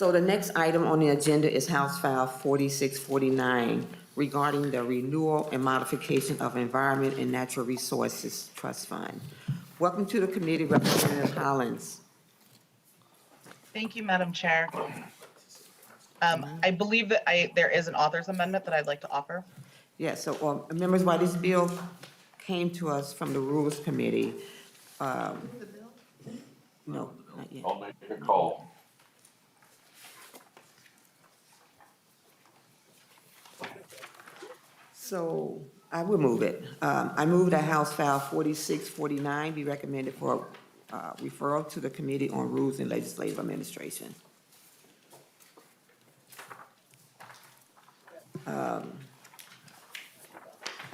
So the next item on the agenda is House File 4649 regarding the renewal and modification of Environment and Natural Resources Trust Fund. Welcome to the committee, Representative Hollins. Thank you, Madam Chair. I believe that there is an author's amendment that I'd like to offer. Yes, so members, while this bill came to us from the Rules Committee, no, not yet. I'll make a call. So I will move it. I move that House File 4649 be recommended for referral to the Committee on Rules and Legislative Administration. I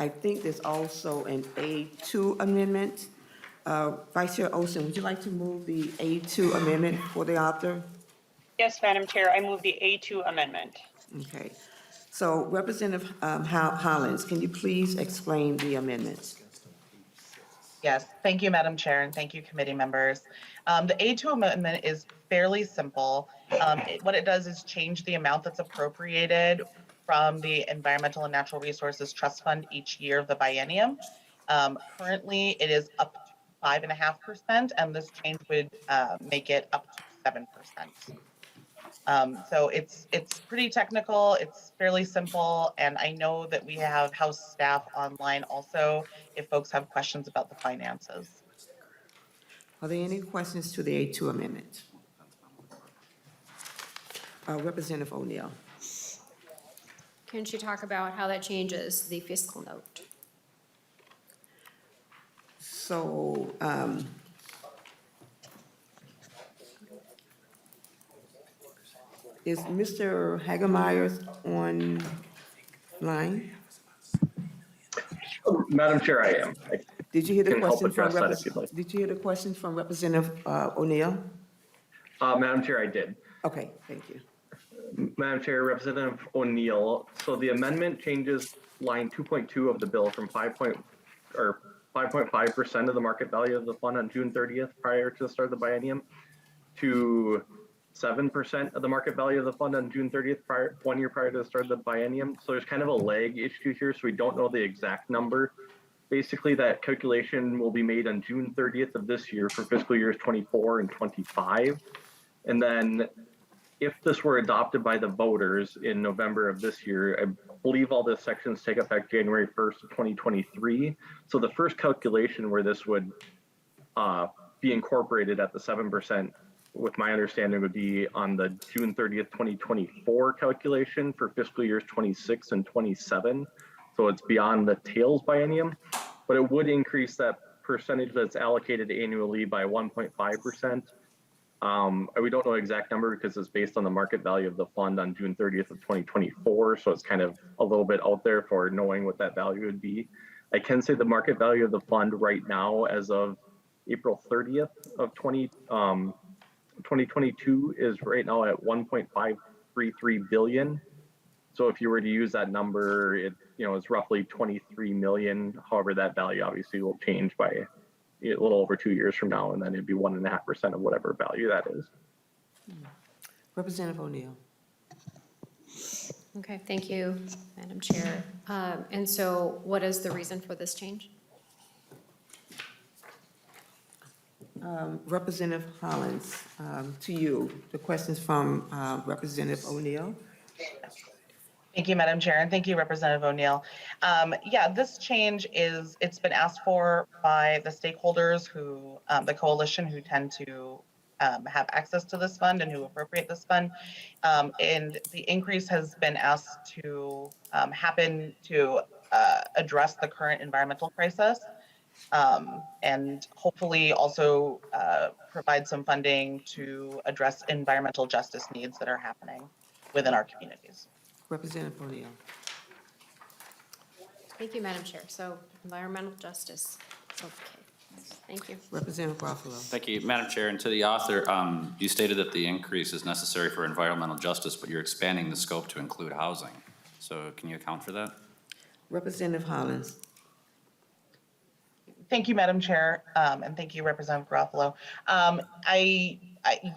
think there's also an A2 amendment. Vice Chair Olson, would you like to move the A2 amendment for the author? Yes, Madam Chair, I move the A2 amendment. Okay. So Representative Hollins, can you please explain the amendments? Yes, thank you, Madam Chair, and thank you, committee members. The A2 amendment is fairly simple. What it does is change the amount that's appropriated from the Environmental and Natural Resources Trust Fund each year of the biennium. Currently, it is up to 5.5%, and this change would make it up to 7%. So it's pretty technical, it's fairly simple, and I know that we have House staff online also if folks have questions about the finances. Are there any questions to the A2 amendment? Representative O'Neill. Can she talk about how that changes the fiscal note? So, is Mr. Hagemeyer online? Madam Chair, I am. Did you hear the can help question from address that if you'd like. Did you hear the question from Representative O'Neill? Madam Chair, I did. Okay, thank you. Madam Chair, Representative O'Neill. So the amendment changes line 2.2 of the bill from 5.5% of the market value of the fund on June 30th prior to the start of the biennium to 7% of the market value of the fund on June 30th, 1 year prior to the start of the biennium. So there's kind of a lag issue here, so we don't know the exact number. Basically, that calculation will be made on June 30th of this year for fiscal years 24 and 25. And then if this were adopted by the voters in November of this year, I believe all the sections take effect January 1st of 2023. So the first calculation where this would be incorporated at the 7%, with my understanding, would be on the June 30th, 2024 calculation for fiscal years 26 and 27. So it's beyond the tails biennium, but it would increase that percentage that's allocated annually by 1.5%. We don't know the exact number because it's based on the market value of the fund on June 30th of 2024. So it's kind of a little bit out there for knowing what that value would be. I can say the market value of the fund right now, as of April 30th of 2022, is right now at 1.533 billion. So if you were to use that number, it is roughly 23 million. However, that value obviously will change by a little over 2 years from now, and then it'd be 1.5% of whatever value that is. Representative O'Neill. Okay, thank you, Madam Chair. And so what is the reason for this change? Representative Hollins, to you, the questions from Representative O'Neill. Thank you, Madam Chair, and thank you, Representative O'Neill. Yeah, this change it's been asked for by the stakeholders who, the coalition, who tend to have access to this fund and who appropriate this fund. And the increase has been asked to happen to address the current environmental crisis, and hopefully also provide some funding to address environmental justice needs that are happening within our communities. Representative O'Neill. Thank you, Madam Chair. So environmental justice. Okay, thank you. Representative Garofalo. Thank you, Madam Chair. And to the author, you stated that the increase is necessary for environmental justice, but you're expanding the scope to include housing. So can you account for that? Representative Hollins. Thank you, Madam Chair, and thank you, Representative Garofalo.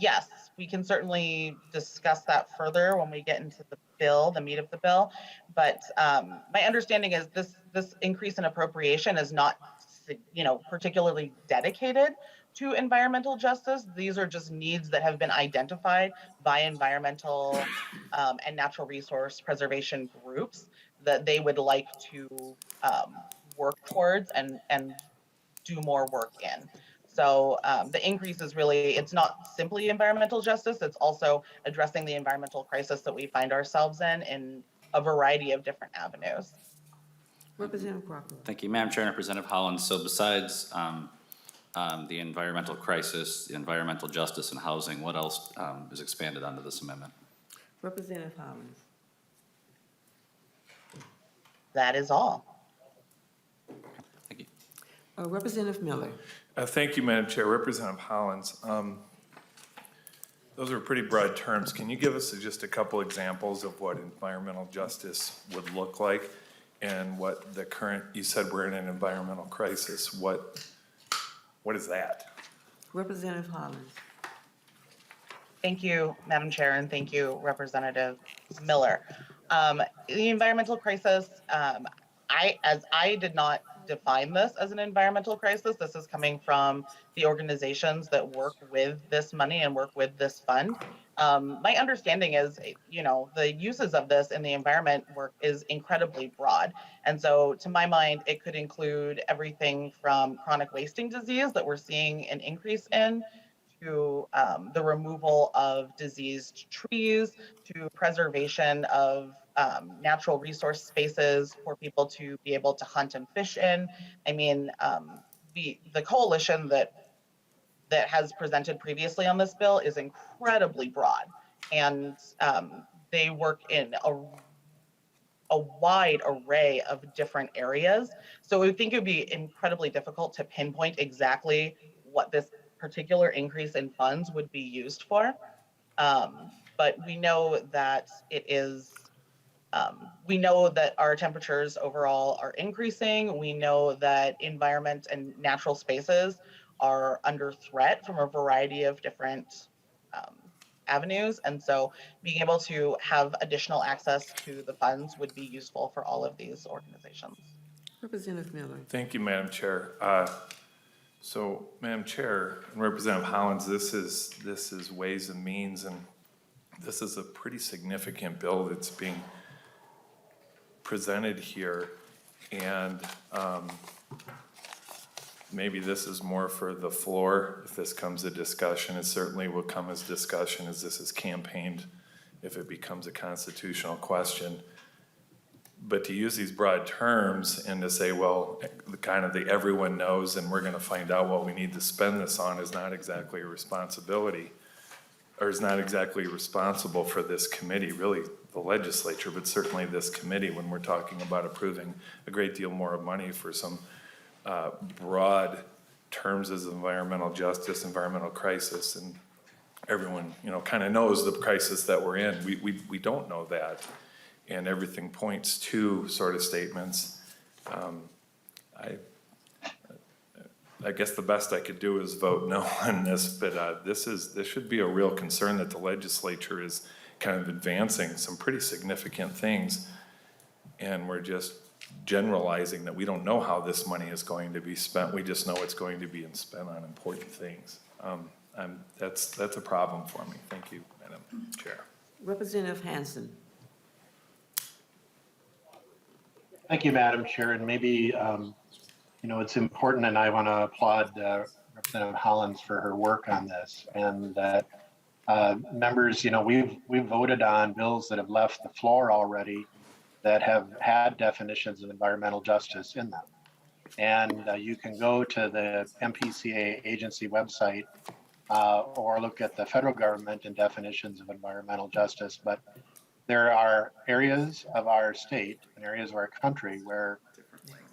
Yes, we can certainly discuss that further when we get into the bill, the meat of the bill. But my understanding is this increase in appropriation is not, particularly dedicated to environmental justice. These are just needs that have been identified by environmental and natural resource preservation groups that they would like to work towards and do more work in. So the increase is really, it's not simply environmental justice, it's also addressing the environmental crisis that we find ourselves in a variety of different avenues. Representative Crocker. Thank you, Madam Chair and Representative Hollins. So besides the environmental crisis, the environmental justice and housing, what else is expanded under this amendment? Representative Hollins. That is all. Thank you. Representative Miller. Thank you, Madam Chair. Representative Hollins, those are pretty broad terms. Can you give us just a couple examples of what environmental justice would look like and what the current, you said we're in an environmental crisis. What is that? Representative Hollins. Thank you, Madam Chair, and thank you, Representative Miller. The environmental crisis, I did not define this as an environmental crisis. This is coming from the organizations that work with this money and work with this fund. My understanding is, the uses of this in the environment work is incredibly broad. And so to my mind, it could include everything from chronic wasting disease that we're seeing an increase in, to the removal of diseased trees, to preservation of natural resource spaces for people to be able to hunt and fish in. I mean, the coalition that has presented previously on this bill is incredibly broad, and they work in a wide array of different areas. So I think it would be incredibly difficult to pinpoint exactly what this particular increase in funds would be used for. But we know that it is, we know that our temperatures overall are increasing. We know that environment and natural spaces are under threat from a variety of different avenues. And so being able to have additional access to the funds would be useful for all of these organizations. Representative Miller. Thank you, Madam Chair. So, Madam Chair and Representative Hollins, this is Ways and Means, and this is a pretty significant bill that's being presented here. And maybe this is more for the floor. If this comes to discussion, it certainly will come as discussion as this is campaigned if it becomes a constitutional question. But to use these broad terms and to say, well, the kind of the everyone knows and we're going to find out what we need to spend this on is not exactly a responsibility, or is not exactly responsible for this committee, really the legislature, but certainly this committee when we're talking about approving a great deal more money for some broad terms as environmental justice, environmental crisis, and everyone, kind of knows the crisis that we're in. We don't know that. And everything points to sort of statements. I guess the best I could do is vote no on this, but this should be a real concern that the legislature is kind of advancing some pretty significant things, and we're just generalizing that we don't know how this money is going to be spent. We just know it's going to be spent on important things. That's a problem for me. Thank you, Madam Chair. Representative Hansen. Thank you, Madam Chair, and maybe, it's important, and I want to applaud Representative Hollins for her work on this, and that members, we've voted on bills that have left the floor already that have had definitions of environmental justice in them. And you can go to the MPCA agency website or look at the federal government and definitions of environmental justice, but there are areas of our state and areas of our country where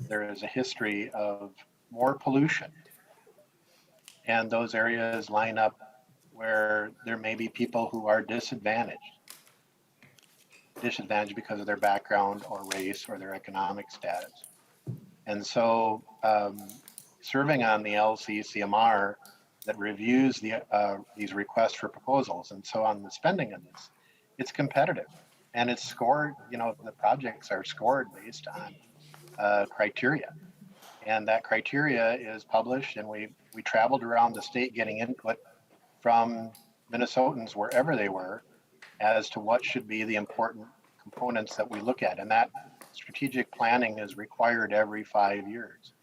there is a history of more pollution. And those areas line up where there may be people who are disadvantaged because of their background or race or their economic status. And so serving on the LCCMR that reviews these requests for proposals. And so on the spending of this, it's competitive and it's scored, the projects are scored based on criteria. And that criteria is published, and we traveled around the state getting input from Minnesotans wherever they were as to what should be the important components that we look at. And that strategic planning is required every 5 years.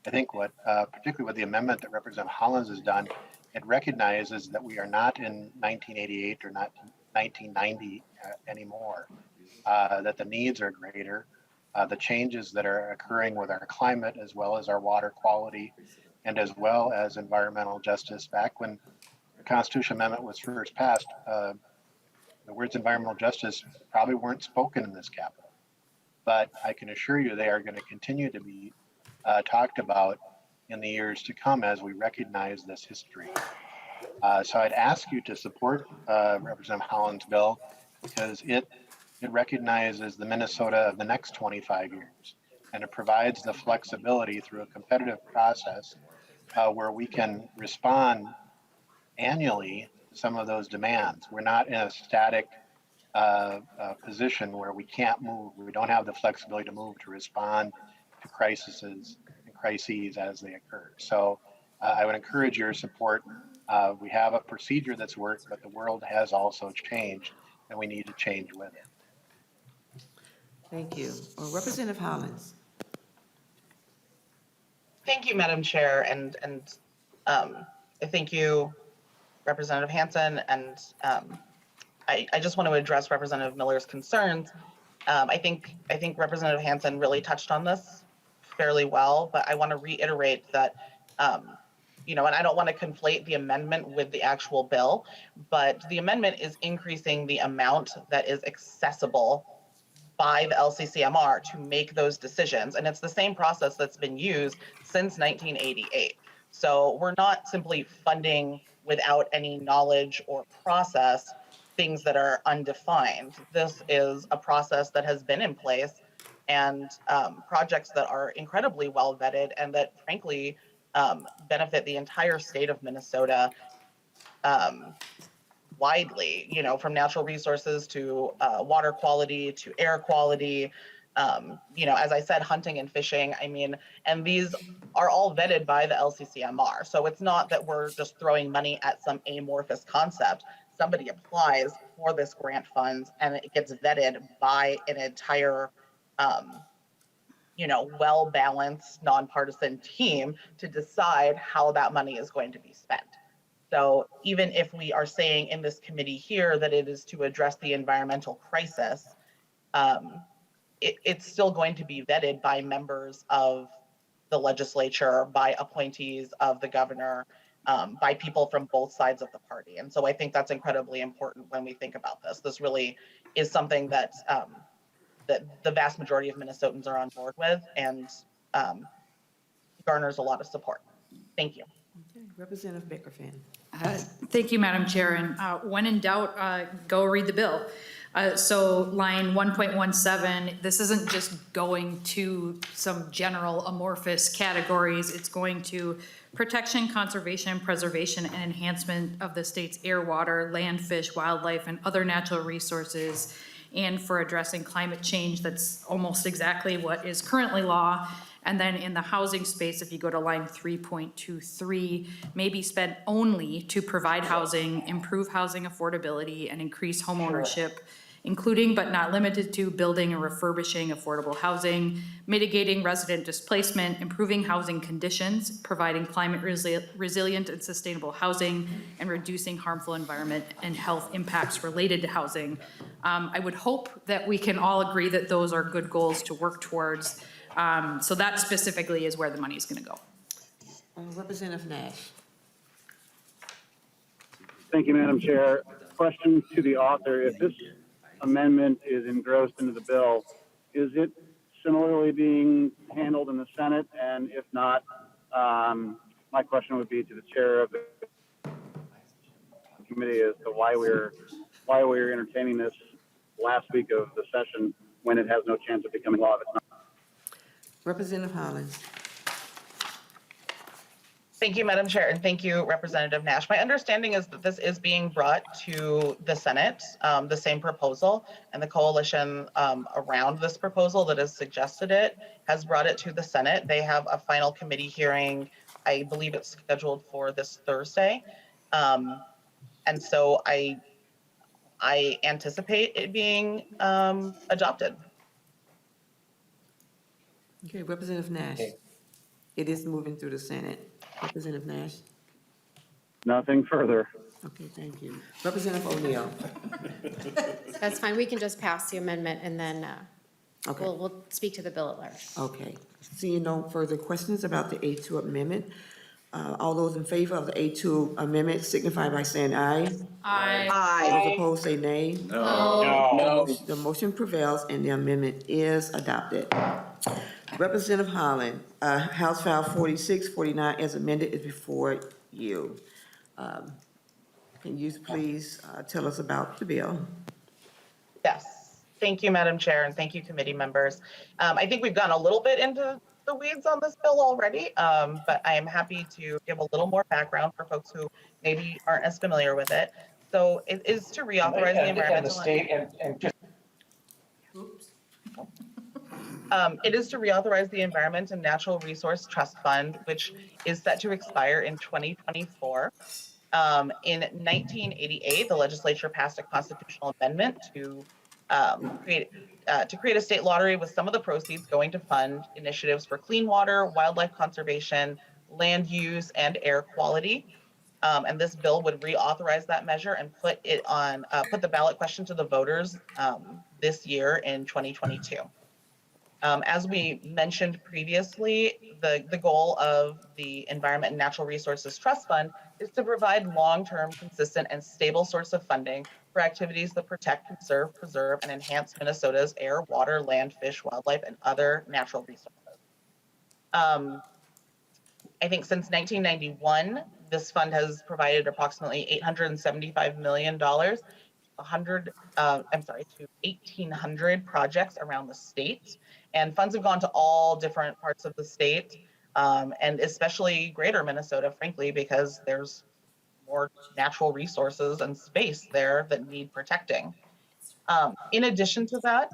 I think particularly with the amendment that Representative Hollins has done, it recognizes that we are not in 1988 or not 1990 anymore, that the needs are greater, the changes that are occurring with our climate as well as our water quality and as well as environmental justice. Back when the Constitution Amendment was first passed, the words environmental justice probably weren't spoken in this Capitol. But I can assure you they are going to continue to be talked about in the years to come as we recognize this history. So I'd ask you to support Representative Hollins' bill because it recognizes the Minnesota of the next 25 years, and it provides the flexibility through a competitive process where we can respond annually to some of those demands. We're not in a static position where we can't move. We don't have the flexibility to move to respond to crises as they occur. So I would encourage your support. We have a procedure that's worked, but the world has also changed, and we need to change with it. Thank you. Representative Hollins. Thank you, Madam Chair, and thank you, Representative Hansen, and I just want to address Representative Miller's concerns. I think Representative Hansen really touched on this fairly well, but I want to reiterate that, and I don't want to conflate the amendment with the actual bill, but the amendment is increasing the amount that is accessible by the LCCMR to make those decisions. And it's the same process that's been used since 1988. So we're not simply funding without any knowledge or process things that are undefined. This is a process that has been in place and projects that are incredibly well vetted and that frankly benefit the entire state of Minnesota widely, from natural resources to water quality to air quality, as I said, hunting and fishing. And these are all vetted by the LCCMR. So it's not that we're just throwing money at some amorphous concept. Somebody applies for this grant funds and it gets vetted by an entire, well-balanced, nonpartisan team to decide how that money is going to be spent. So even if we are saying in this committee here that it is to address the environmental crisis, it's still going to be vetted by members of the legislature, by appointees of the governor, by people from both sides of the party. And so I think that's incredibly important when we think about this. This really is something that the vast majority of Minnesotans are on board with and garners a lot of support. Thank you. Okay. Representative Baker-Finn. Thank you, Madam Chair. And when in doubt, go read the bill. So line 1.17, this isn't just going to some general amorphous categories. It's going to protection, conservation, preservation, and enhancement of the state's air, water, land, fish, wildlife, and other natural resources, and for addressing climate change. That's almost exactly what is currently law. And then in the housing space, if you go to line 3.23, may be spent only to provide housing, improve housing affordability, and increase homeownership, including but not limited to building and refurbishing affordable housing, mitigating resident displacement, improving housing conditions, providing climate resilient and sustainable housing, and reducing harmful environment and health impacts related to housing. I would hope that we can all agree that those are good goals to work towards. So that specifically is where the money is going to go. Representative Nash. Thank you, Madam Chair. Question to the author. If this amendment is engrossed into the bill, is it similarly being handled in the Senate? And if not, my question would be to the chair of the committee as to why we're entertaining this last week of the session when it has no chance of becoming law if it's not. Representative Hollins. Thank you, Madam Chair, and thank you, Representative Nash. My understanding is that this is being brought to the Senate, the same proposal, and the coalition around this proposal that has suggested it has brought it to the Senate. They have a final committee hearing. I believe it's scheduled for this Thursday. And so I anticipate it being adopted. Okay, Representative Nash. It is moving through the Senate. Representative Nash? Nothing further. Okay, thank you. Representative O'Neill? That's fine, we can just pass the amendment and then Okay. we'll speak to the bill at large. Okay. Seeing no further questions about the A2 amendment, all those in favor of the A2 amendment signify by saying aye. Aye. Those opposed say nay. No. The motion prevails and the amendment is adopted. Representative Holland, House File 4649 as amended is before you. Can you please tell us about the bill? Yes, thank you, Madam Chair, and thank you, committee members. I think we've gone a little bit into the weeds on this bill already, but I am happy to give a little more background for folks who maybe aren't as familiar with it. So it is to reauthorize the environmental. It is to reauthorize the Environment and Natural Resource Trust Fund, which is set to expire in 2024. In 1988, the legislature passed a constitutional amendment to create a state lottery with some of the proceeds going to fund initiatives for clean water, wildlife conservation, land use, and air quality. And this bill would reauthorize that measure and put the ballot question to the voters this year in 2022. As we mentioned previously, the goal of the Environment and Natural Resources Trust Fund is to provide long-term, consistent, and stable source of funding for activities that protect, conserve, preserve, and enhance Minnesota's air, water, land, fish, wildlife, and other natural resources. I think since 1991, this fund has provided approximately $875 million to 1,800 projects around the state. And funds have gone to all different parts of the state, and especially greater Minnesota, frankly, because there's more natural resources and space there that need protecting. In addition to that,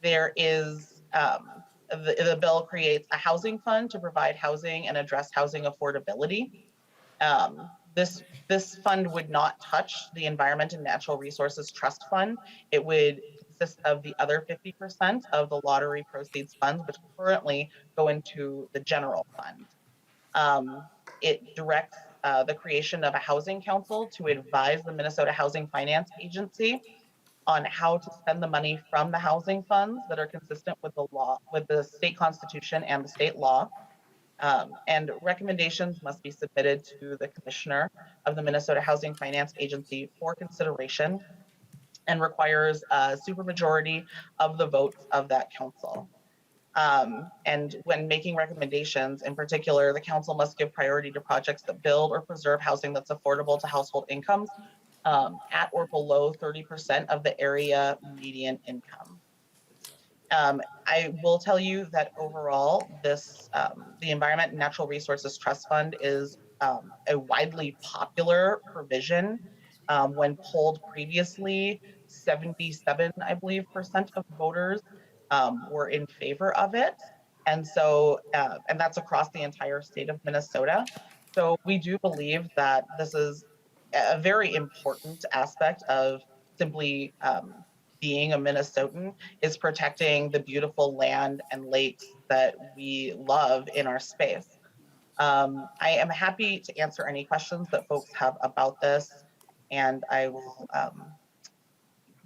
there is the bill creates a housing fund to provide housing and address housing affordability. This fund would not touch the Environment and Natural Resources Trust Fund. It would consist of the other 50% of the lottery proceeds funds, which currently go into the general fund. It directs the creation of a housing council to advise the Minnesota Housing Finance Agency on how to spend the money from the housing funds that are consistent with the law, with the state constitution and the state law. And recommendations must be submitted to the commissioner of the Minnesota Housing Finance Agency for consideration and requires a supermajority of the votes of that council. And when making recommendations, in particular, the council must give priority to projects that build or preserve housing that's affordable to household incomes at or below 30% of the area median income. I will tell you that overall, the Environment and Natural Resources Trust Fund is a widely popular provision. When polled previously, 77, I believe, % of voters were in favor of it. And so, and that's across the entire state of Minnesota. So we do believe that this is a very important aspect of simply being a Minnesotan, is protecting the beautiful land and lakes that we love in our space. I am happy to answer any questions that folks have about this, and I will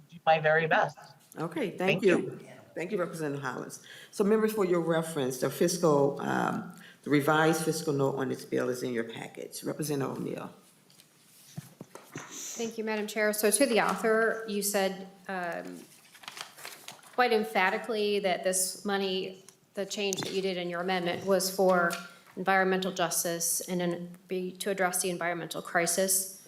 do my very best. Okay, thank Thank you. Thank you, Representative Hollins. So members, for your reference, the revised fiscal note on this bill is in your package. Representative O'Neill. Thank you, Madam Chair. So to the author, you said quite emphatically that this money, the change that you did in your amendment was for environmental justice and to address the environmental crisis.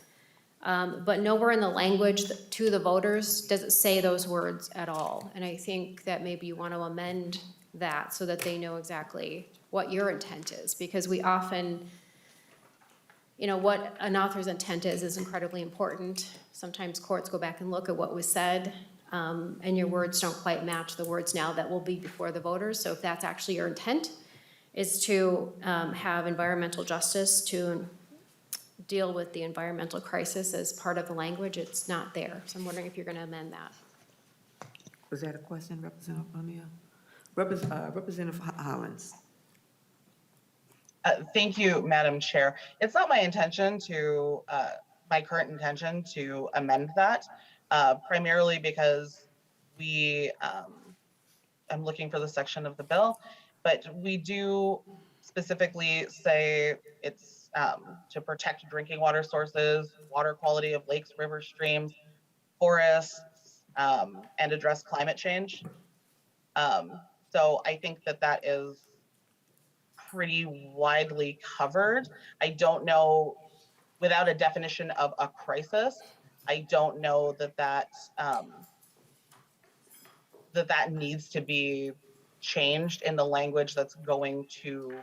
But nowhere in the language to the voters does it say those words at all. And I think that maybe you want to amend that so that they know exactly what your intent is, because we often you know, what an author's intent is incredibly important. Sometimes courts go back and look at what was said, and your words don't quite match the words now that will be before the voters. So if that's actually your intent, is to have environmental justice, to deal with the environmental crisis as part of the language, it's not there. So I'm wondering if you're going to amend that. Was that a question, Representative O'Neill? Representative Hollins. Thank you, Madam Chair. It's not my intention to, my current intention to amend that, primarily because I'm looking for the section of the bill, but we do specifically say it's to protect drinking water sources, water quality of lakes, rivers, streams, forests, and address climate change. So I think that that is pretty widely covered. I don't know, without a definition of a crisis, I don't know that that needs to be changed in the language that's going to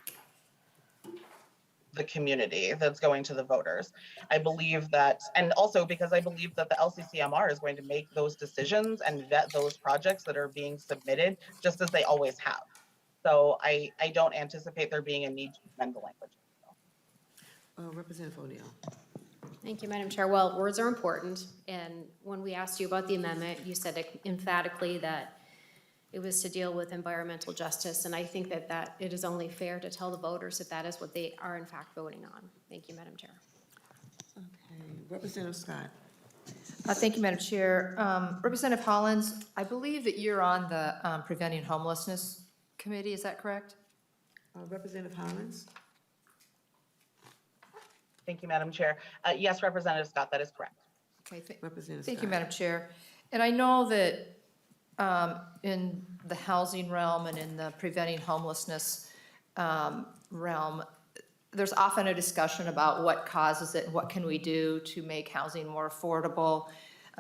the community, that's going to the voters. I believe that, and also because I believe that the LCCMR is going to make those decisions and vet those projects that are being submitted, just as they always have. So I don't anticipate there being a need to amend the language. Representative O'Neill. Thank you, Madam Chair. Well, words are important, and when we asked you about the amendment, you said emphatically that it was to deal with environmental justice, and I think that it is only fair to tell the voters that that is what they are in fact voting on. Thank you, Madam Chair. Okay, Representative Scott. Thank you, Madam Chair. Representative Hollins, I believe that you're on the Preventing Homelessness Committee, is that correct? Representative Hollins. Thank you, Madam Chair. Yes, Representative Scott, that is correct. Okay, Representative thank Scott. you, Madam Chair. And I know that in the housing realm and in the preventing homelessness realm, there's often a discussion about what causes it and what can we do to make housing more affordable,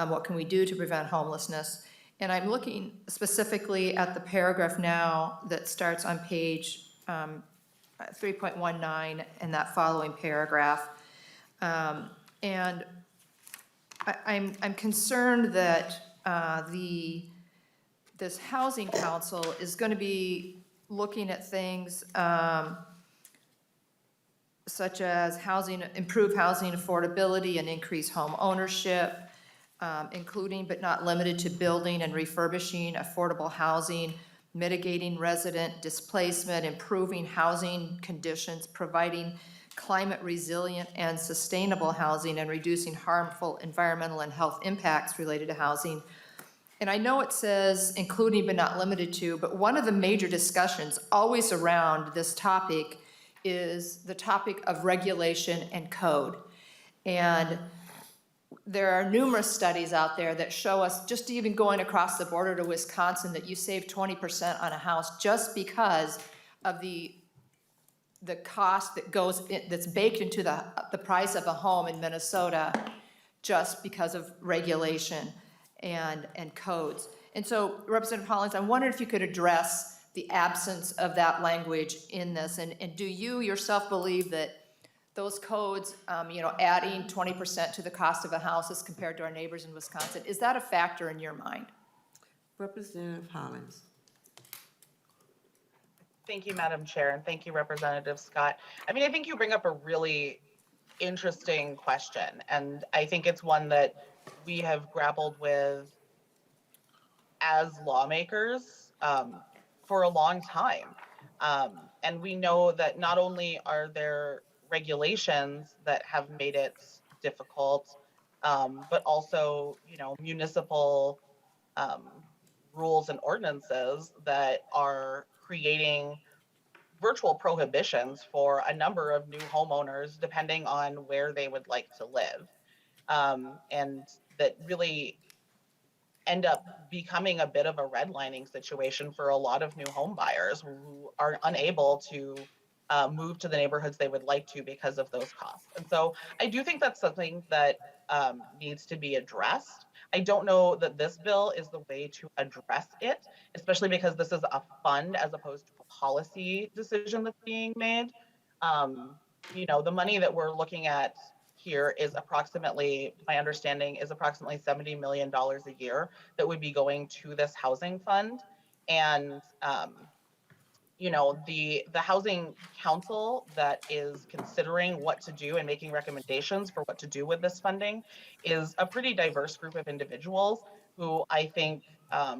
what can we do to prevent homelessness. And I'm looking specifically at the paragraph now that starts on page 3.19 and that following paragraph. And I'm concerned that this housing council is going to be looking at things such as improve housing affordability and increase home ownership, including but not limited to building and refurbishing affordable housing, mitigating resident displacement, improving housing conditions, providing climate resilient and sustainable housing, and reducing harmful environmental and health impacts related to housing. And I know it says including but not limited to, but one of the major discussions always around this topic is the topic of regulation and code. And there are numerous studies out there that show us, just even going across the border to Wisconsin, that you save 20% on a house just because of the cost that's baked into the price of a home in Minnesota, just because of regulation and codes. And so, Representative Hollins, I wondered if you could address the absence of that language in this, and do you yourself believe that those codes, adding 20% to the cost of a house as compared to our neighbors in Wisconsin, is that a factor in your mind? Representative Hollins. Thank you, Madam Chair, and thank you, Representative Scott. I mean, I think you bring up a really interesting question, and I think it's one that we have grappled with as lawmakers for a long time. And we know that not only are there regulations that have made it difficult, but also, municipal rules and ordinances that are creating virtual prohibitions for a number of new homeowners, depending on where they would like to live. And that really end up becoming a bit of a redlining situation for a lot of new home buyers who are unable to move to the neighborhoods they would like to because of those costs. And so I do think that's something that needs to be addressed. I don't know that this bill is the way to address it, especially because this is a fund as opposed to a policy decision that's being made. the money that we're looking at here is approximately, my understanding is approximately $70 million a year that would be going to this housing fund. And, the housing council that is considering what to do and making recommendations for what to do with this funding is a pretty diverse group of individuals who I think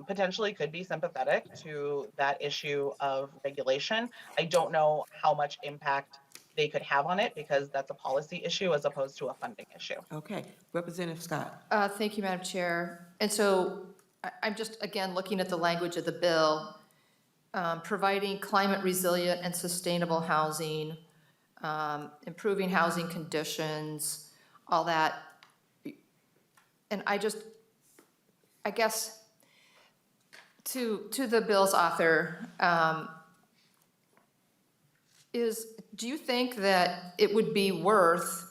potentially could be sympathetic to that issue of regulation. I don't know how much impact they could have on it because that's a policy issue as opposed to a funding issue. Okay, Representative Scott. Thank you, Madam Chair. And so I'm just, again, looking at the language of the bill, providing climate resilient and sustainable housing, improving housing conditions, all that. And I guess, to the bill's author, do you think that it would be worth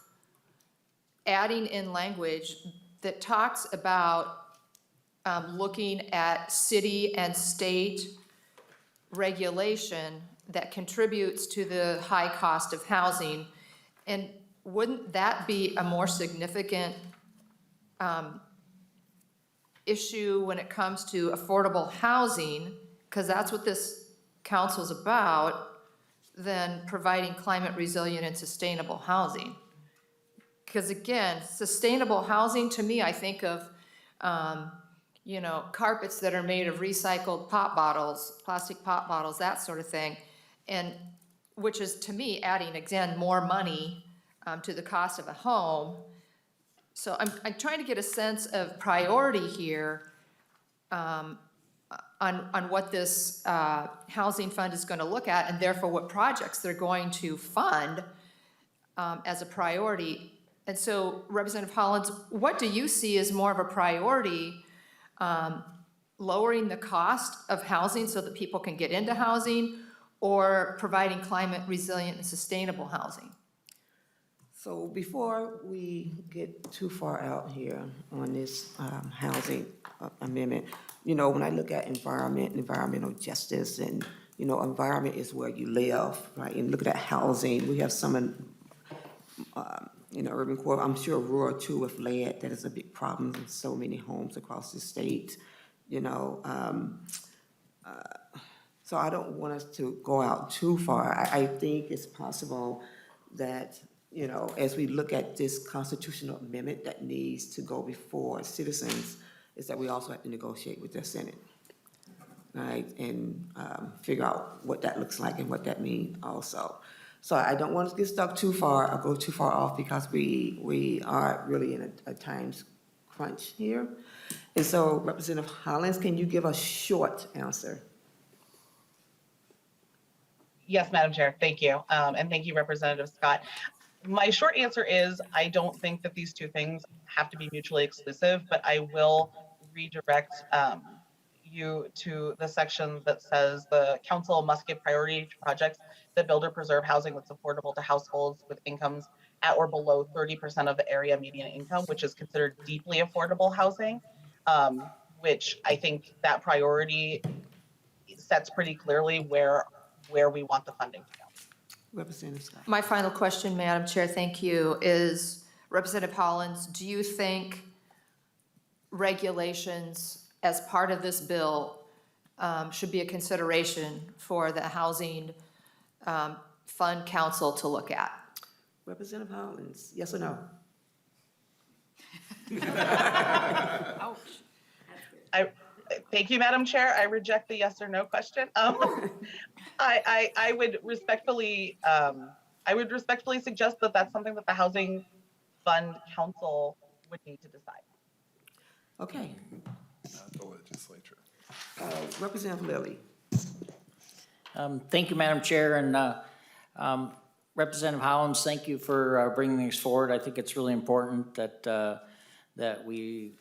adding in language that talks about looking at city and state regulation that contributes to the high cost of housing? And wouldn't that be a more significant issue when it comes to affordable housing, because that's what this council's about, than providing climate resilient and sustainable housing? Because again, sustainable housing, to me, I think of, carpets that are made of recycled pop bottles, plastic pop bottles, that sort of thing. And which is, to me, adding, again, more money to the cost of a home. So I'm trying to get a sense of priority here on what this housing fund is going to look at, and therefore what projects they're going to fund as a priority. And so, Representative Hollins, what do you see as more of a priority? Lowering the cost of housing so that people can get into housing, or providing climate resilient and sustainable housing? So before we get too far out here on this housing amendment, when I look at environmental justice, and, environment is where you live, right? And look at housing, we have some, urban core, I'm sure rural too with lead, that is a big problem in so many homes across the state, So I don't want us to go out too far. I think it's possible that, as we look at this constitutional amendment that needs to go before citizens, is that we also have to negotiate with the Senate, right? And figure out what that looks like and what that means also. So I don't want to get stuck too far or go too far off, because we are really in a times crunch here. And so, Representative Hollins, can you give a short answer? Yes, Madam Chair, thank you. And thank you, Representative Scott. My short answer is I don't think that these two things have to be mutually exclusive, but I will redirect you to the section that says the council must give priority to projects that build or preserve housing that's affordable to households with incomes at or below 30% of the area median income, which is considered deeply affordable housing, which I think that priority sets pretty clearly where we want the funding to go. Representative Scott. My final question, Madam Chair, thank you, is Representative Hollins, do you think regulations as part of this bill should be a consideration for the Housing Fund Council to look at? Representative Hollins, yes or no? Thank you, Madam Chair. I reject the yes or no question. I would respectfully suggest that that's something that the Housing Fund Council would need to decide. Okay. Not the legislature. Representative Lilly. Thank you, Madam Chair, and Representative Hollins, thank you for bringing this forward. I think it's really important that we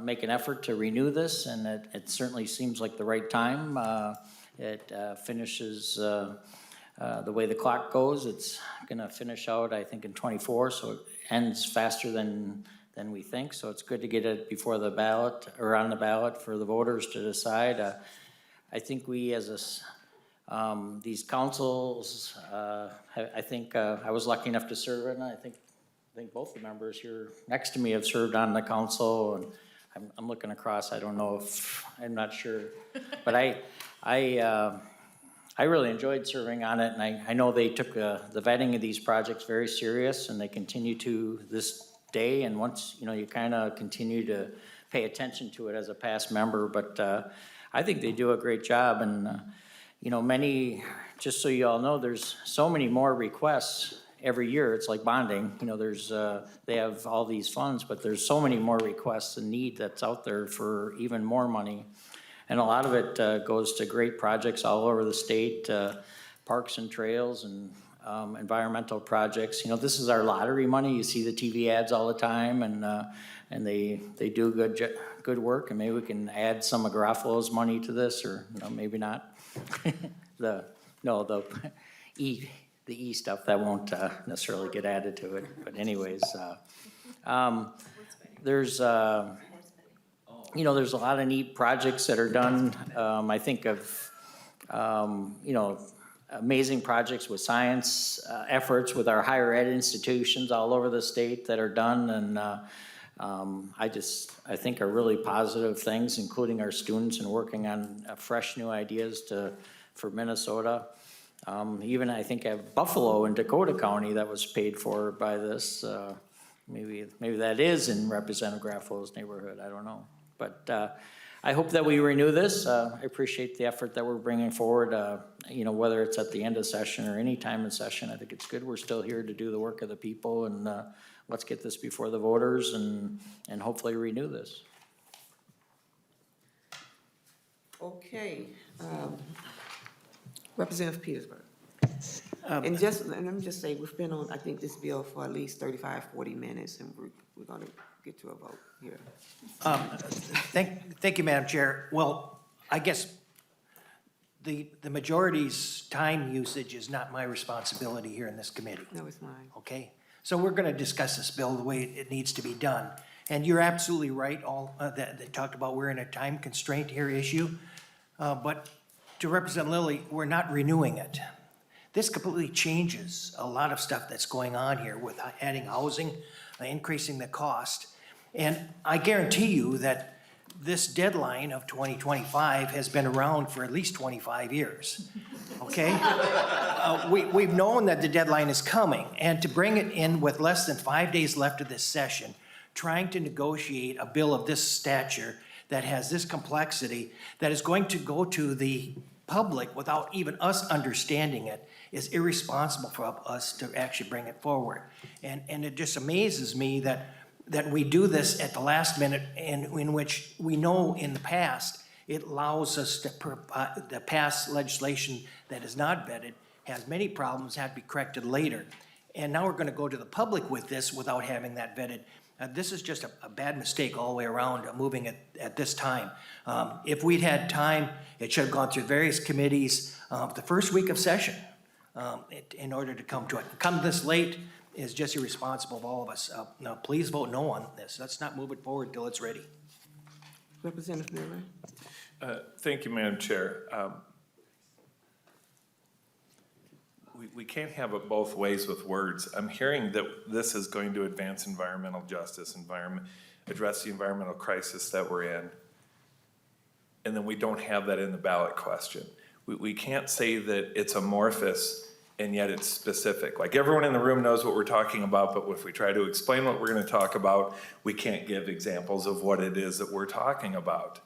make an effort to renew this, and it certainly seems like the right time. It finishes the way the clock goes. It's going to finish out, I think, in '24, so it ends faster than we think. So it's good to get it before the ballot, or on the ballot for the voters to decide. I think we as These councils, I think I was lucky enough to serve in, I think both the members here next to me have served on the council, and I'm looking across, I don't know if, I'm not sure. But I really enjoyed serving on it, and I know they took the vetting of these projects very serious, and they continue to this day, and once, you kind of continue to pay attention to it as a past member, but I think they do a great job, and many, just so you all know, there's so many more requests every year. It's like bonding, there's, they have all these funds, but there's so many more requests and need that's out there for even more money. And a lot of it goes to great projects all over the state, parks and trails and environmental projects. This is our lottery money. You see the TV ads all the time, and they do good work, and maybe we can add some of Garofalo's money to this, or maybe not. The E stuff that won't necessarily get added to it. But anyways, there's there's a lot of neat projects that are done. I think of amazing projects with science efforts with our higher ed institutions all over the state that are done, and I think are really positive things, including our students and working on fresh new ideas for Minnesota. Even I think of Buffalo and Dakota County that was paid for by this. Maybe that is in Representative Garofalo's neighborhood. I don't know, but I hope that we renew this. I appreciate the effort that we're bringing forward. Whether it's at the end of session or any time in session, I think it's good. We're still here to do the work of the people, and let's get this before the voters and hopefully renew this. Okay. Representative Petersburg. And let me just say, we've been on, I think, this bill for at least 35, 40 minutes, and we're going to get to a vote here. Thank you, Madam Chair. Well, I guess the majority's time usage is not my responsibility here in this committee. No, it's mine. Okay? So we're going to discuss this bill the way it needs to be done. And you're absolutely right, all that they talked about, we're in a time constraint here issue. But to Represent Lilly, we're not renewing it. This completely changes a lot of stuff that's going on here with adding housing, increasing the cost. And I guarantee you that this deadline of 2025 has been around for at least 25 years, okay? We've known that the deadline is coming, and to bring it in with less than 5 days left of this session, trying to negotiate a bill of this stature that has this complexity, that is going to go to the public without even us understanding it, is irresponsible for us to actually bring it forward. And it just amazes me that we do this at the last minute, and in which we know in the past it allows us to pass legislation that is not vetted, has many problems, have to be corrected later. And now we're going to go to the public with this without having that vetted. This is just a bad mistake all the way around, moving it at this time. If we'd had time, it should have gone through various committees the first week of session in order to come to it. Come this late is just irresponsible of all of us. Now, please vote no on this. Let's not move it forward till it's ready. Representative Miller? Thank you, Madam Chair. We can't have it both ways with words. I'm hearing that this is going to advance environmental justice, address the environmental crisis that we're in, and then we don't have that in the ballot question. We can't say that it's amorphous and yet it's specific. Like, everyone in the room knows what we're talking about, but if we try to explain what we're going to talk about, we can't give examples of what it is that we're talking about.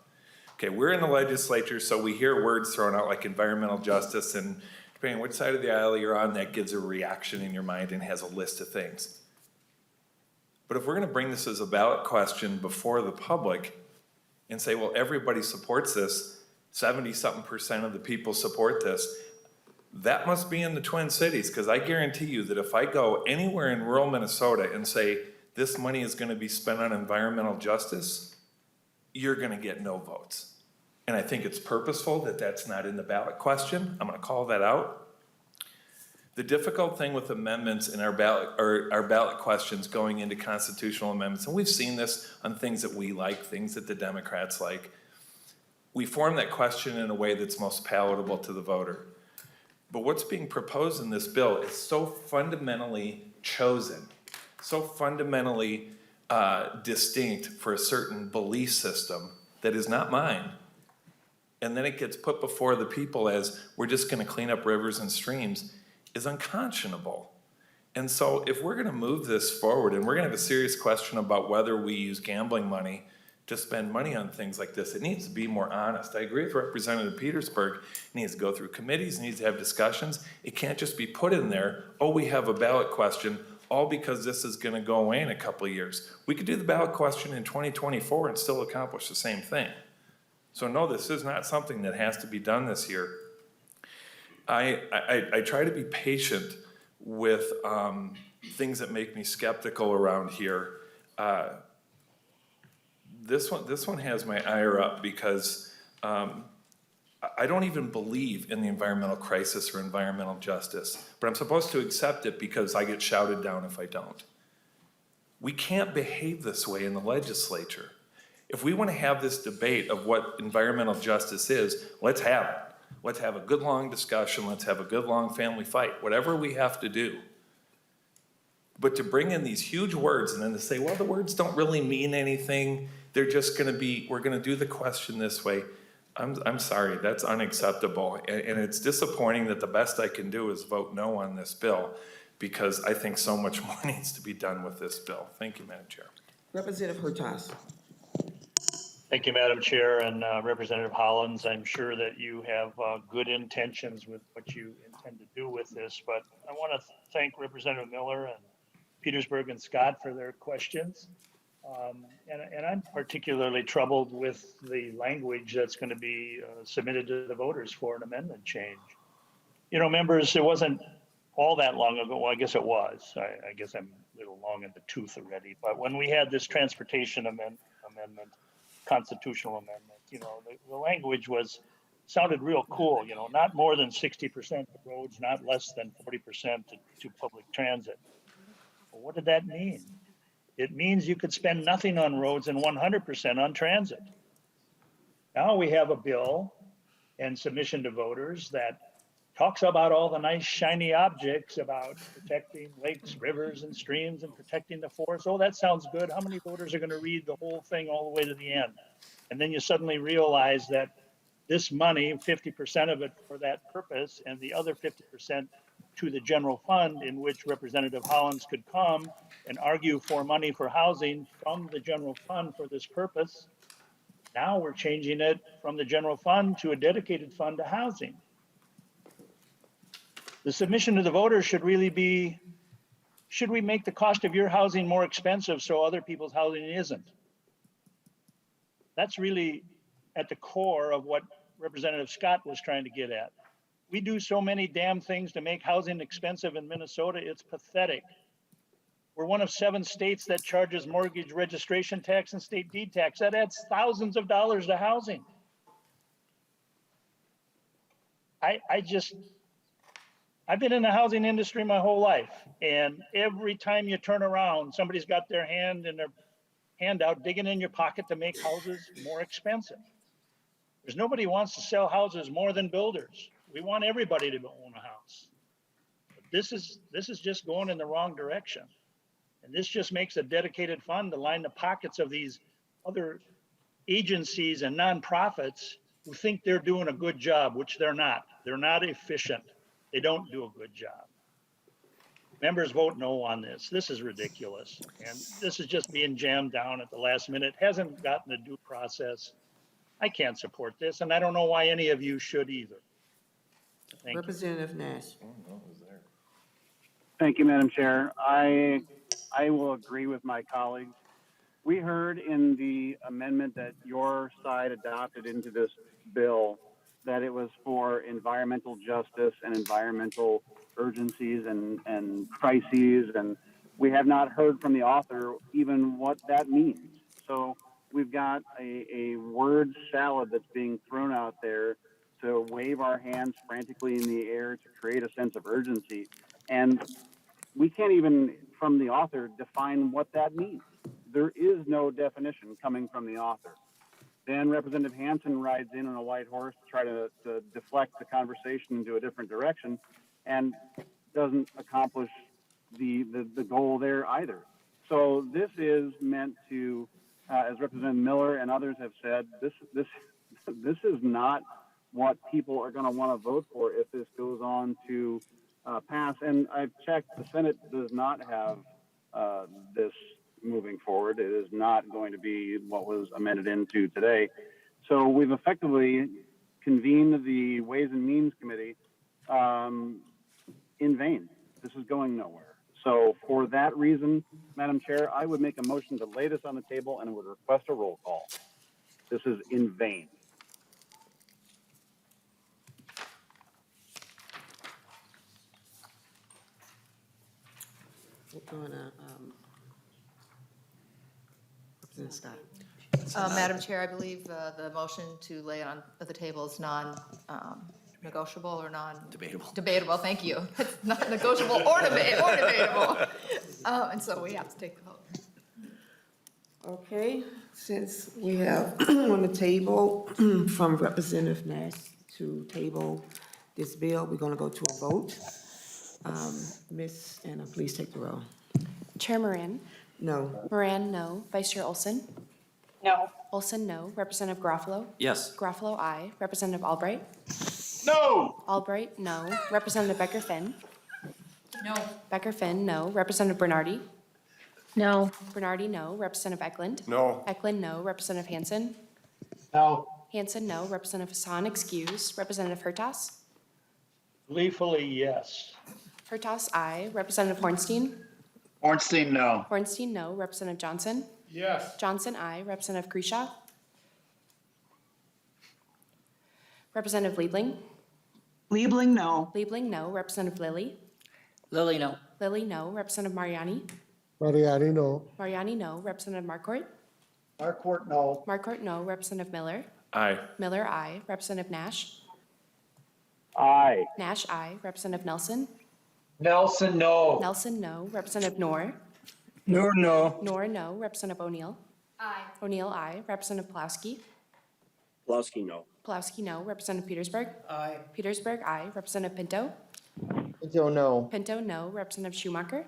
Okay, we're in the legislature, so we hear words thrown out like environmental justice, and depending on which side of the aisle you're on, that gives a reaction in your mind and has a list of things. But if we're going to bring this as a ballot question before the public and say, well, everybody supports this, 70-something% of the people support this, that must be in the Twin Cities, because I guarantee you that if I go anywhere in rural Minnesota and say this money is going to be spent on environmental justice, you're going to get no votes. And I think it's purposeful that that's not in the ballot question. I'm going to call that out. The difficult thing with amendments in our ballot questions going into constitutional amendments, and we've seen this on things that we like, things that the Democrats like, we form that question in a way that's most palatable to the voter. But what's being proposed in this bill is so fundamentally chosen, so fundamentally distinct for a certain belief system that is not mine. And then it gets put before the people as we're just gonna clean up rivers and streams is unconscionable. And so if we're gonna move this forward and we're gonna have a serious question about whether we use gambling money to spend money on things like this, it needs to be more honest. I agree with Representative Petersburg. It needs to go through committees, it needs to have discussions. It can't just be put in there, oh, we have a ballot question, all because this is gonna go away in a couple of years. We could do the ballot question in 2024 and still accomplish the same thing. So no, this is not something that has to be done this year. I try to be patient with things that make me skeptical around here. This one has my ire up because I don't even believe in the environmental crisis or environmental justice, but I'm supposed to accept it because I get shouted down if I don't. We can't behave this way in the legislature. If we want to have this debate of what environmental justice is, let's have it. Let's have a good long discussion. Let's have a good long family fight, whatever we have to do. But to bring in these huge words and then to say, well, the words don't really mean anything. They're just going to be, we're going to do the question this way. I'm sorry, that's unacceptable. And it's disappointing that the best I can do is vote no on this bill because I think so much more needs to be done with this bill. Thank you, Madam Chair. Representative Hurtas. Thank you, Madam Chair, and Representative Hollins. I'm sure that you have good intentions with what you intend to do with this, but I want to thank Representative Miller and Petersburg and Scott for their questions. And I'm particularly troubled with the language that's going to be submitted to the voters for an amendment change. You know, members, it wasn't all that long ago. Well, I guess it was. I guess I'm a little long in the tooth already. But when we had this transportation amendment, constitutional amendment, you know, the language sounded real cool, you know, not more than 60% of roads, not less than 40% to public transit. Well, what did that mean? It means you could spend nothing on roads and 100% on transit. Now we have a bill and submission to voters that talks about all the nice shiny objects about protecting lakes, rivers, and streams and protecting the forest. Oh, that sounds good. How many voters are going to read the whole thing all the way to the end? And then you suddenly realize that this money, 50% of it for that purpose, and the other 50% to the general fund, in which Representative Hollins could come and argue for money for housing from the general fund for this purpose. Now we're changing it from the general fund to a dedicated fund to housing. The submission to the voters should really be, should we make the cost of your housing more expensive so other people's housing isn't? That's really at the core of what Representative Scott was trying to get at. We do so many damn things to make housing expensive in Minnesota, it's pathetic. We're one of 7 states that charges mortgage registration tax and state deed tax. That adds thousands of dollars to housing. I've been in the housing industry my whole life, and every time you turn around, somebody's got their hand in their hand out, digging in your pocket to make houses more expensive. There's nobody who wants to sell houses more than builders. We want everybody to own a house. But this is just going in the wrong direction. And this just makes a dedicated fund to line the pockets of these other agencies and nonprofits who think they're doing a good job, which they're not. They're not efficient. They don't do a good job. Members, vote no on this. This is ridiculous. And this is just being jammed down at the last minute. Hasn't gotten a due process. I can't support this, and I don't know why any of you should either. Thank Representative Nash. Thank you, Madam Chair. I will agree with my colleagues. We heard in the amendment that your side adopted into this bill that it was for environmental justice and environmental urgencies and crises, and we have not heard from the author even what that means. So we've got a word salad that's being thrown out there to wave our hands frantically in the air to create a sense of urgency. And we can't even, from the author, define what that means. There is no definition coming from the author. Then Representative Hansen rides in on a white horse to try to deflect the conversation into a different direction and doesn't accomplish the goal there either. So this is meant to, as Representative Miller and others have said, this is not what people are going to want to vote for if this goes on to pass. And I've checked, the Senate does not have this moving forward. It is not going to be what was amended into today. So we've effectively convened the Ways and Means Committee in vain. This is going nowhere. So for that reason, Madam Chair, I would make a motion to lay this on the table and would request a roll call. This is in vain. Representative Scott. Madam Chair, I believe the motion to lay it on the table is non-negotiable or Debatable. debatable, thank you. It's not negotiable or debatable. And so we have to take the vote. Okay, since we have on the table from Representative Nash to table this bill, we're gonna go to a vote. Ms. Anna, please take the roll. Chair Moran. No. Moran, no. Vice Chair Olson. No. Olson, no. Representative Garofalo. Yes. Garofalo, aye. Representative Albright. No. Albright, no. Representative Becker Finn. No. Becker Finn, no. Representative Bernardi. No. Bernardi, no. Representative Eklund. No. Eklund, no. Representative Hansen. No. Hansen, no. Representative Hassan, excuse. Representative Hertas. Gleefully, yes. Hertas, aye. Representative Hornstein. Ornstein, no. Hornstein, no. Representative Johnson. Yes. Johnson, aye. Representative Grisha. Representative Liebling. Liebling, no. Liebling, no. Representative Lilly. Lily, no. Lilly, no. Representative Mariani. Mariani, no. Mariani, no. Representative Marcourt. Marquardt, no. Marcourt, no. Representative Miller. Aye. Miller, aye. Representative Nash. Aye. Nash, aye. Representative Nelson. Nelson, no. Nelson, no. Representative Knorr. No, no. Knorr, no. Representative O'Neill. Aye. O'Neill, aye. Representative Pulaski. Pulaski, no. Pulaski, no. Representative Petersburg. Aye. Petersburg, aye. Representative Pinto. Pinto, no. Pinto, no. Representative Schumacher.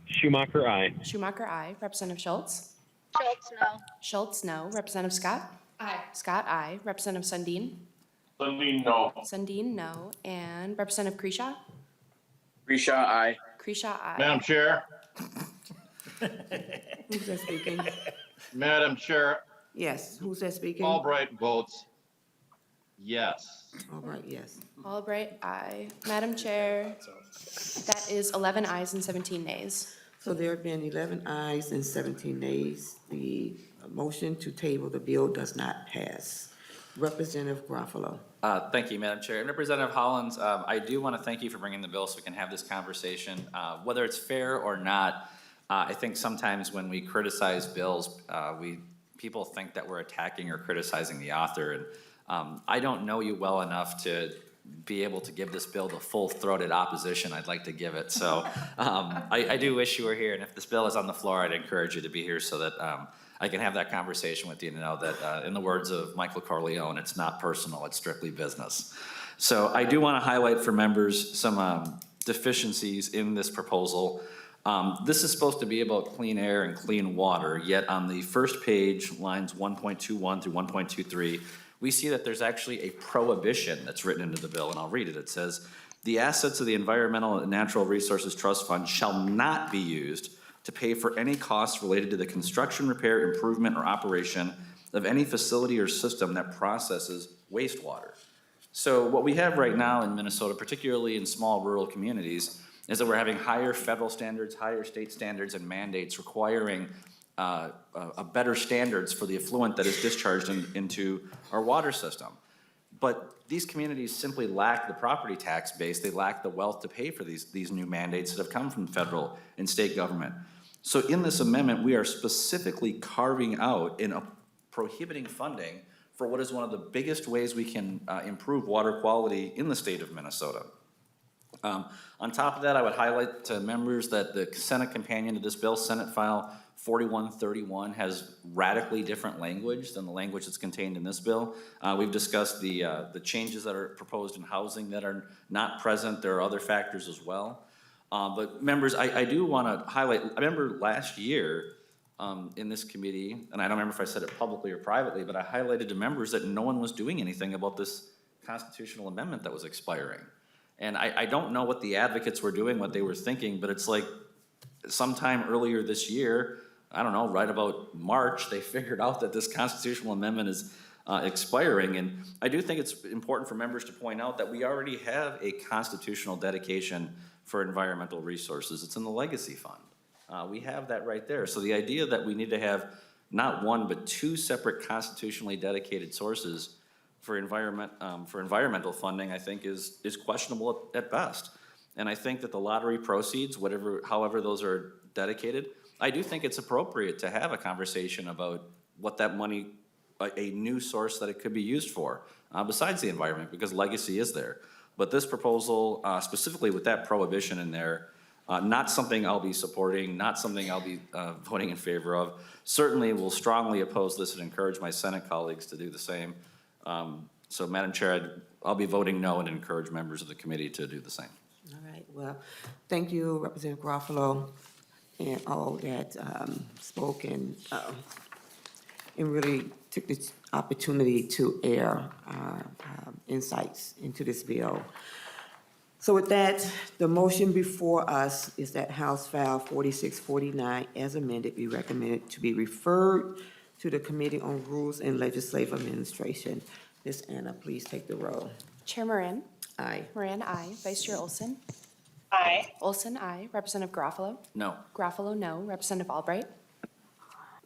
Schumacher, aye. Schumacher, aye. Representative Schultz. Schultz, no. Schultz, no. Representative Scott. Aye. Scott, aye. Representative Sundin. Sundin, no. Sundin, no. And Representative Grisha. Grisha, aye. Grisha, aye. Madam Chair, Who's that speaking? Madam Chair, Yes, who's that speaking? Albright votes yes. All right, yes. Albright, aye. Madam Chair, that is 11 ayes and 17 nays. So there have been 11 ayes and 17 nays. The motion to table the bill does not pass. Representative Garofalo. Thank you, Madam Chair. And Representative Hollins, I do want to thank you for bringing the bill so we can have this conversation. Whether it's fair or not, I think sometimes when we criticize bills, people think that we're attacking or criticizing the author. And I don't know you well enough to be able to give this bill the full-throated opposition I'd like to give it. So I do wish you were here. And if this bill is on the floor, I'd encourage you to be here so that I can have that conversation with you to know that, in the words of Michael Corleone, it's not personal, it's strictly business. So I do want to highlight for members some deficiencies in this proposal. This is supposed to be about clean air and clean water, yet on the first page, lines 1.21 through 1.23, we see that there's actually a prohibition that's written into the bill, and I'll read it. It says, "The assets of the Environmental and Natural Resources Trust Fund shall not be used to pay for any costs related to the construction, repair, improvement, or operation of any facility or system that processes wastewater." So what we have right now in Minnesota, particularly in small rural communities, is that we're having higher federal standards, higher state standards, and mandates requiring a better standards for the effluent that is discharged into our water system. But these communities simply lack the property tax base, they lack the wealth to pay for these new mandates that have come from federal and state government. So in this amendment, we are specifically carving out and prohibiting funding for what is one of the biggest ways we can improve water quality in the state of Minnesota. On top of that, I would highlight to members that the Senate companion to this bill, Senate File 4131 has radically different language than the language that's contained in this bill. We've discussed the changes that are proposed in housing that are not present. There are other factors as well. But members, I do want to highlight, I remember last year in this committee, and I don't remember if I said it publicly or privately, but I highlighted to members that no one was doing anything about this constitutional amendment that was expiring. And I don't know what the advocates were doing, what they were thinking, but it's like sometime earlier this year, I don't know, right about March, they figured out that this constitutional amendment is expiring. And I do think it's important for members to point out that we already have a constitutional dedication for environmental resources. It's in the legacy fund. We have that right there. So the idea that we need to have not one, but two separate constitutionally dedicated sources for environmental funding, I think is questionable at best. And I think that the lottery proceeds, however those are dedicated, I do think it's appropriate to have a conversation about what that money, a new source that it could be used for, besides the environment, because legacy is there. But this proposal, specifically with that prohibition in there, not something I'll be supporting, not something I'll be voting in favor of. Certainly will strongly oppose this and encourage my Senate colleagues to do the same. So Madam Chair, I'll be voting no and encourage members of the committee to do the same. All right, well, thank you, Representative Garofalo, and all that spoke and really took this opportunity to air our insights into this bill. So with that, the motion before us is that House File 4649 as amended be recommended to be referred to the Committee on Rules and Legislative Administration. Ms. Anna, please take the roll. Chair Moran. Aye. Moran, aye. Vice Chair Olson. Aye. Olson, aye. Representative Garofalo. No. Garofalo, no. Representative Albright.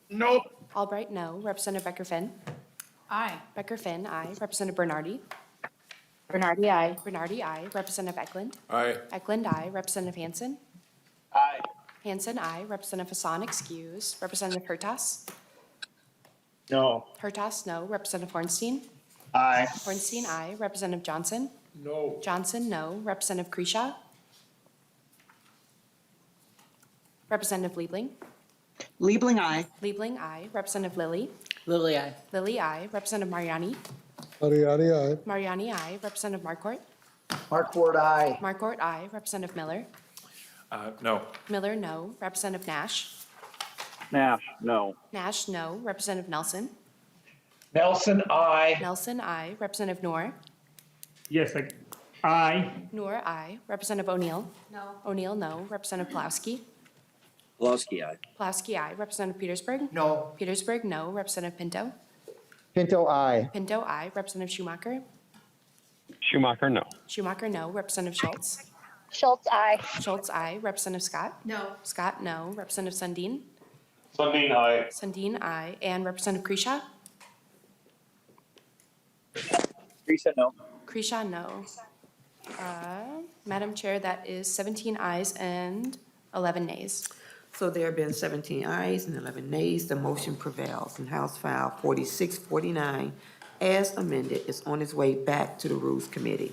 Nope. Albright, no. Representative Becker-Finn. Aye. Becker-Finn, aye. Representative Bernardi. Bernardi, aye. Bernardi, aye. Representative Eklund. Aye. Eklund, aye. Representative Hansen. Aye. Hansen, aye. Representative Hassan, excuse. Representative Hertas. No. Hertas, no. Representative Hornstein. Aye. Hornstein, aye. Representative Johnson. No. Johnson, no. Representative Kresha. Representative Liebling. Liebling, aye. Liebling, aye. Representative Lilly. Lily, aye. Lilly, aye. Representative Mariani. Mariani, aye. Mariani, aye. Representative Marquardt. Markward, aye. Marquardt, aye. Representative Miller. No. Miller, no. Representative Nash. Nash, no. Nash, no. Representative Nelson. Nelson, aye. Nelson, aye. Representative Noor. Yes, aye. Noor, aye. Representative O'Neill. No. O'Neill, no. Representative Pulaski. Pulaski, aye. Pulaski, aye. Representative Petersburg. No. Petersburg, no. Representative Pinto. Pinto, aye. Pinto, aye. Representative Schumacher. Schumacher, no. Schumacher, no. Representative Schultz. Schultz, aye. Schultz, aye. Representative Scott. No. Scott, no. Representative Sundin. Sundin, aye. Sundin, aye. And Representative Kresha. Teresa, no. Kresha, no. Madam Chair, that is 17 ayes and 11 nays. So there have been 17 ayes and 11 nays. The motion prevails, and House File 4649, as amended, is on its way back to the Rules Committee.